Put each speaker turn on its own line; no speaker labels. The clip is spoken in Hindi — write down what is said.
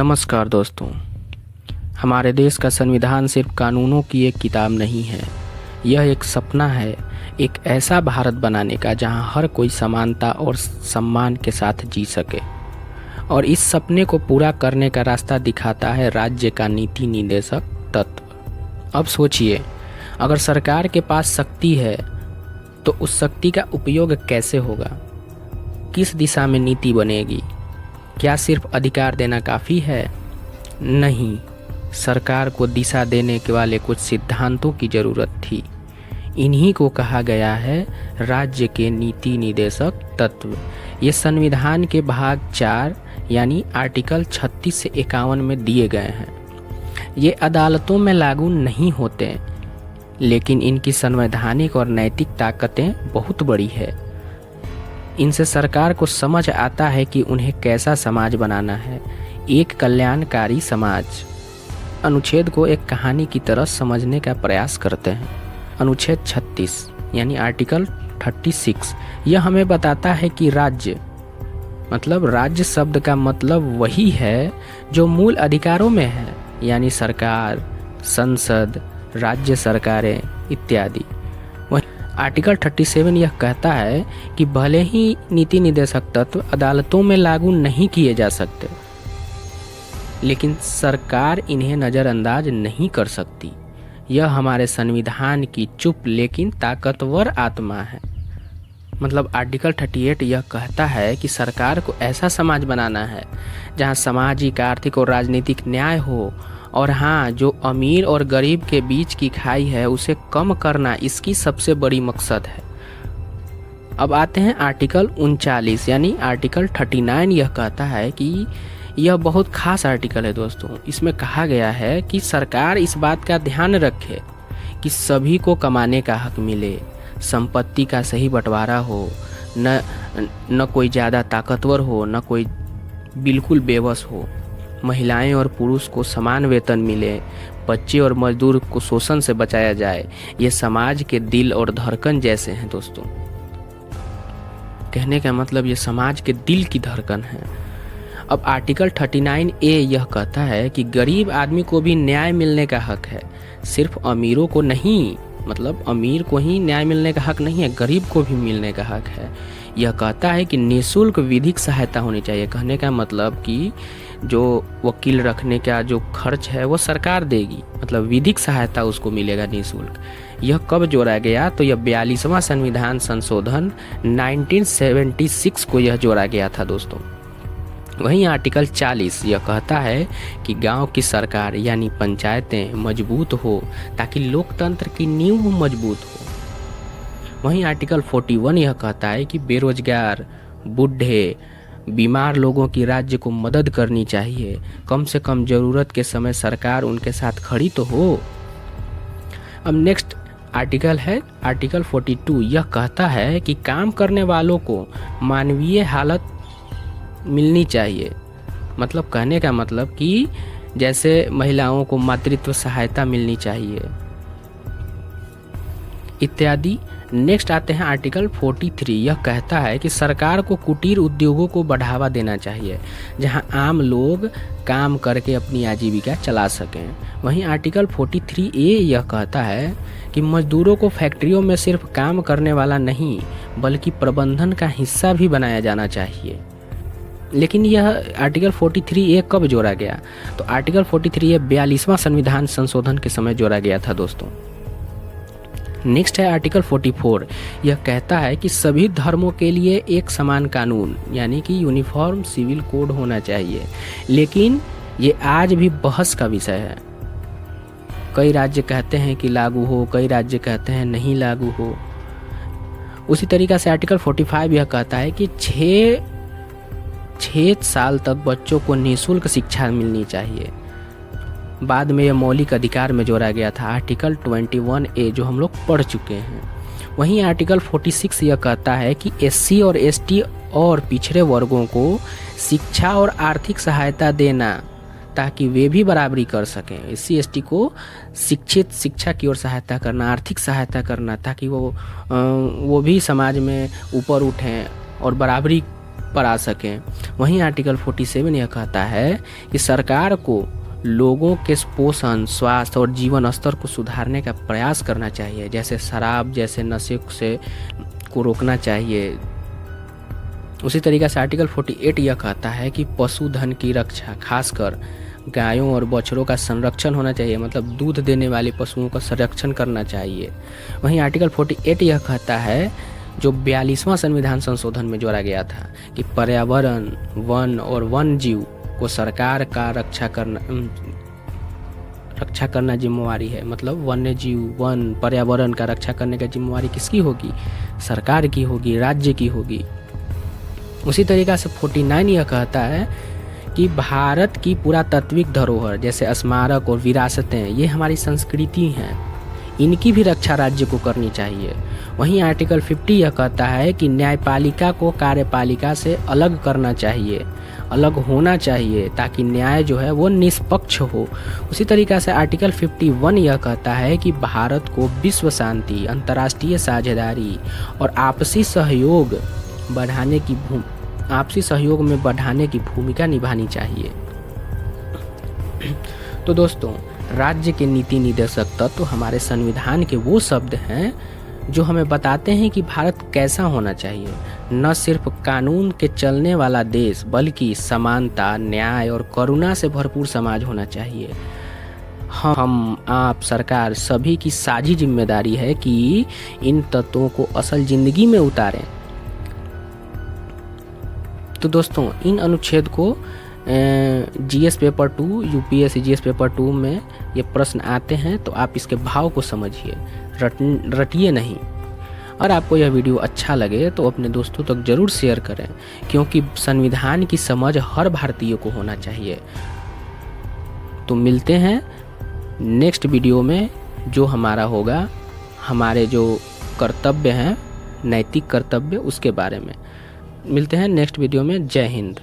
नमस्कार दोस्तों। हमारे देश का संविधान सिर्फ कानूनों की एक किताब नहीं है। यह एक सपना है, एक ऐसा भारत बनाने का जहां हर कोई समानता और सम्मान के साथ जी सके। और इस सपने को पूरा करने का रास्ता दिखाता है राज्य का नीति निर्देशक तत्व। अब सोचिए, अगर सरकार के पास शक्ति है तो उस शक्ति का उपयोग कैसे होगा? किस दिशा में नीति बनेगी? क्या सिर्फ अधिकार देना काफ़ी है? नहीं, सरकार को दिशा देने के वाले कुछ सिद्धांतों की ज़रूरत थी। इन्हीं को कहा गया है राज्य के नीति निर्देशक तत्व। ये संविधान के भाग 4 यानी आर्टिकल 36 से 51 में दिए गए हैं। ये अदालतों में लागू नहीं होते, लेकिन इनकी संवैधानिक और नैतिक ताकतें बहुत बड़ी है। इनसे सरकार को समझ आता है कि उन्हें कैसा समाज बनाना है, एक कल्याणकारी समाज। अनुच्छेद को एक कहानी की तरह समझने का प्रयास करते हैं। अनुच्छेद 36 यानी आर्टिकल 36 यह हमें बताता है कि राज्य शब्द का मतलब वही है जो मूल अधिकारों में है, यानी सरकार, संसद, राज्य सरकारें इत्यादि। आर्टिकल 37 यह कहता है कि भले ही नीति निर्देशक तत्व अदालतों में लागू नहीं किए जा सकते, लेकिन सरकार इन्हें नज़रअंदाज नहीं कर सकती। यह हमारे संविधान की चुप लेकिन ताकतवर आत्मा है। मतलब आर्टिकल 38 यह कहता है कि सरकार को ऐसा समाज बनाना है जहां सामाजिक, आर्थिक और राजनीतिक न्याय हो, और हाँ, जो अमीर और गरीब के बीच की खाई है उसे कम करना इसकी सबसे बड़ी मकसद है। अब आते हैं आर्टिकल 39 यानी आर्टिकल 39। यह कहता है कि यह बहुत खास आर्टिकल है दोस्तों। इसमें कहा गया है कि सरकार इस बात का ध्यान रखे कि सभी को कमाने का हक मिले, संपत्ति का सही बंटवारा हो, न कोई ज़्यादा ताकतवर हो, न कोई बिल्कुल बेबस हो, महिलाएं और पुरुष को समान वेतन मिले, बच्चे और मजदूर को शोषण से बचाया जाए। ये समाज के दिल और धड़कन जैसे हैं दोस्तों। कहने का मतलब ये समाज के दिल की धड़कन है। अब आर्टिकल 39A यह कहता है कि गरीब आदमी को भी न्याय मिलने का हक है, सिर्फ अमीरों को नहीं। मतलब अमीर को ही न्याय मिलने का हक नहीं है, गरीब को भी मिलने का हक है। यह कहता है कि निःशुल्क विधिक सहायता होनी चाहिए। कहने का मतलब कि जो वकील रखने का जो खर्च है वो सरकार देगी, मतलब विधिक सहायता उसको मिलेगा निःशुल्क। यह कब जोड़ा गया? तो यह 42वां संविधान संशोधन 1976 को यह जोड़ा गया था दोस्तों। वहीं आर्टिकल 40 यह कहता है कि गांव की सरकार यानी पंचायतें मजबूत हो ताकि लोकतंत्र की नींव मजबूत हो। वहीं आर्टिकल 41 यह कहता है कि बेरोजगार, बूढ़े, बीमार लोगों की राज्य को मदद करनी चाहिए। कम से कम ज़रूरत के समय सरकार उनके साथ खड़ी तो हो। अब नेक्स्ट आर्टिकल है आर्टिकल 42। यह कहता है कि काम करने वालों को मानवीय हालत मिलनी चाहिए। मतलब कहने का मतलब कि जैसे महिलाओं को मातृत्व सहायता मिलनी चाहिए इत्यादि। नेक्स्ट आते हैं आर्टिकल 43। यह कहता है कि सरकार को कुटीर उद्योगों को बढ़ावा देना चाहिए, जहां आम लोग काम करके अपनी आजीविका चला सकें। वहीं आर्टिकल 43A यह कहता है कि मजदूरों को फैक्ट्रियों में सिर्फ काम करने वाला नहीं बल्कि प्रबंधन का हिस्सा भी बनाया जाना चाहिए। लेकिन यह आर्टिकल 43A कब जोड़ा गया? तो आर्टिकल 43A 42वां संविधान संशोधन के समय जोड़ा गया था दोस्तों। नेक्स्ट है आर्टिकल 44। यह कहता है कि सभी धर्मों के लिए एक समान कानून यानी कि यूनिफॉर्म सिविल कोड होना चाहिए। लेकिन ये आज भी बहस का विषय है। कई राज्य कहते हैं कि लागू हो, कई राज्य कहते हैं नहीं लागू हो। उसी तरीक़ा से आर्टिकल 45 यह कहता है कि 6 साल तक बच्चों को निःशुल्क शिक्षा मिलनी चाहिए। बाद में यह मौलिक अधिकार में जोड़ा गया था, आर्टिकल 21A जो हम लोग पढ़ चुके हैं। वहीं आर्टिकल 46 यह कहता है कि SC और ST और पिछड़े वर्गों को शिक्षा और आर्थिक सहायता देना ताकि वे भी बराबरी कर सकें। SC ST को शिक्षित शिक्षा की ओर सहायता करना, आर्थिक सहायता करना ताकि वो भी समाज में ऊपर उठें और बराबरी पर आ सकें। वहीं आर्टिकल 47 यह कहता है कि सरकार को लोगों के पोषण, स्वास्थ्य और जीवन स्तर को सुधारने का प्रयास करना चाहिए, जैसे शराब जैसे नशे से को रोकना चाहिए। उसी तरीके से आर्टिकल 48 यह कहता है कि पशुधन की रक्षा, खासकर गायों और बछड़ों का संरक्षण होना चाहिए, मतलब दूध देने वाले पशुओं का संरक्षण करना चाहिए। वहीं आर्टिकल 48 यह कहता है, जो 42वां संविधान संशोधन में जोड़ा गया था, कि पर्यावरण, वन और वन जीव को सरकार का रक्षा करना जिम्मेवारी है। मतलब वन्य जीव, वन, पर्यावरण का रक्षा करने का जिम्मेवारी किसकी होगी? सरकार की होगी, राज्य की होगी। उसी तरीक़ा से 49 यह कहता है कि भारत की पुरातात्विक धरोहर जैसे स्मारक और विरासतें, ये हमारी संस्कृति हैं, इनकी भी रक्षा राज्य को करनी चाहिए। वहीं आर्टिकल 50 यह कहता है कि न्यायपालिका को कार्यपालिका से अलग करना चाहिए, अलग होना चाहिए, ताकि न्याय जो है वो निष्पक्ष हो। उसी तरीक़े से आर्टिकल 51 यह कहता है कि भारत को विश्व शांति, अंतर्राष्ट्रीय साझेदारी और आपसी सहयोग में बढ़ाने की भूमिका निभानी चाहिए। तो दोस्तों, राज्य के नीति निर्देशक तत्व हमारे संविधान के वो शब्द हैं जो हमें बताते हैं कि भारत कैसा होना चाहिए। न सिर्फ कानून के चलने वाला देश, बल्कि समानता, न्याय और करुणा से भरपूर समाज होना चाहिए। हम, आप, सरकार सभी की साझी जिम्मेदारी है कि इन तत्वों को असल जिंदगी में उतारें। तो दोस्तों, इन अनुच्छेद को GS paper 2, UPSC GS paper 2 में ये प्रश्न आते हैं, तो आप इसके भाव को समझिए, रटिए नहीं। और आपको यह वीडियो अच्छा लगे तो अपने दोस्तों तक जरूर शेयर करें, क्योंकि संविधान की समझ हर भारतीय को होना चाहिए। तो मिलते हैं नेक्स्ट वीडियो में, जो हमारा होगा हमारे जो कर्तव्य हैं, नैतिक कर्तव्य, उसके बारे में। मिलते हैं नेक्स्ट वीडियो में। जय हिंद।